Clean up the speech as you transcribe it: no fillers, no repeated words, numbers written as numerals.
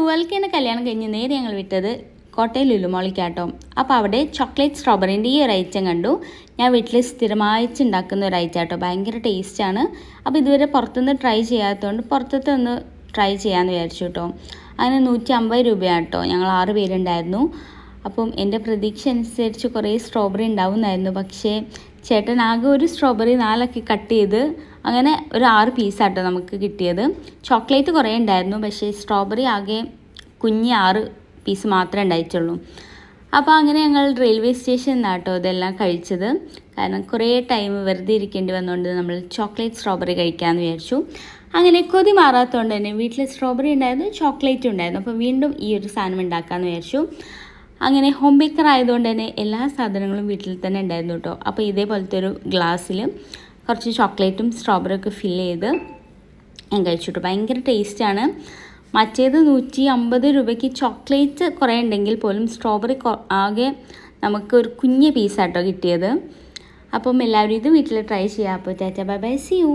12ന് കല്യാണം കഴിഞ്ഞ് നേരെ ഞങ്ങൾ വിട്ടത് കോട്ടയം ലുലു മോളിക്കാട്ടോ. അപ്പോൾ അവിടെ ചോക്ലേറ്റ് സ്ട്രോബെറിൻ്റെ ഈ ഒരു ഐറ്റം കണ്ടു. ഞാൻ വീട്ടിൽ സ്ഥിരമായിട്ട് ഉണ്ടാക്കുന്ന ഒരു ഐറ്റം കേട്ടോ, ഭയങ്കര ടേസ്റ്റാണ്. അപ്പോൾ ഇതുവരെ പുറത്തുനിന്ന് ട്രൈ ചെയ്യാത്തതുകൊണ്ട് പുറത്തത്തെ ഒന്ന് ട്രൈ ചെയ്യാമെന്ന് വിചാരിച്ചു കേട്ടോ. അങ്ങനെ 150 രൂപയാണ് കേട്ടോ. ഞങ്ങൾ 6 പേരുണ്ടായിരുന്നു. അപ്പം എൻ്റെ പ്രതീക്ഷ അനുസരിച്ച് കുറേ സ്ട്രോബെറി ഉണ്ടാവുമായിരുന്നു. പക്ഷേ ചേട്ടൻ ആകെ ഒരു സ്ട്രോബെറി 4 കട്ട് ചെയ്ത് അങ്ങനെ ഒരു 6 പീസാട്ടോ നമുക്ക് കിട്ടിയത്. ചോക്ലേറ്റ് കുറേ ഉണ്ടായിരുന്നു, പക്ഷേ സ്ട്രോബെറി ആകെ കുഞ്ഞ് 6 പീസ് മാത്രമേ ഉണ്ടായിട്ടുള്ളൂ. അപ്പോൾ അങ്ങനെ ഞങ്ങൾ റെയിൽവേ സ്റ്റേഷനിൽ നിന്നാട്ടോ ഇതെല്ലാം കഴിച്ചത്. കാരണം കുറേ ടൈം വെറുതെ ഇരിക്കേണ്ടി വന്നുകൊണ്ട് നമ്മൾ ചോക്ലേറ്റ് സ്ട്രോബെറി കഴിക്കാമെന്ന് വിചാരിച്ചു. അങ്ങനെ കൊതി മാറാത്തതുകൊണ്ട് തന്നെ വീട്ടിൽ സ്ട്രോബെറി ഉണ്ടായിരുന്നു, ചോക്ലേറ്റും ഉണ്ടായിരുന്നു. അപ്പോൾ വീണ്ടും ഈ ഒരു സാധനം ഉണ്ടാക്കാമെന്ന് വിചാരിച്ചു. അങ്ങനെ ഹോം ബേക്കർ ആയതുകൊണ്ട് തന്നെ എല്ലാ സാധനങ്ങളും വീട്ടിൽ തന്നെ ഉണ്ടായിരുന്നു കേട്ടോ. അപ്പോൾ ഇതേപോലത്തെ ഒരു ഗ്ലാസ്സിൽ കുറച്ച് ചോക്ലേറ്റും സ്ട്രോബെറിയൊക്കെ ഫില്ല് ചെയ്ത് ഞാൻ കഴിച്ചിട്ടു. ഭയങ്കര ടേസ്റ്റാണ്. മറ്റേത് 150 രൂപയ്ക്ക് ചോക്ലേറ്റ് കുറേ ഉണ്ടെങ്കിൽ പോലും സ്ട്രോബെറി ആകെ നമുക്ക് ഒരു കുഞ്ഞ് പീസാട്ടോ കിട്ടിയത്. അപ്പം എല്ലാവരും ഇത് വീട്ടിൽ ട്രൈ ചെയ്യാം. അപ്പോൾ tata bye bye, see U.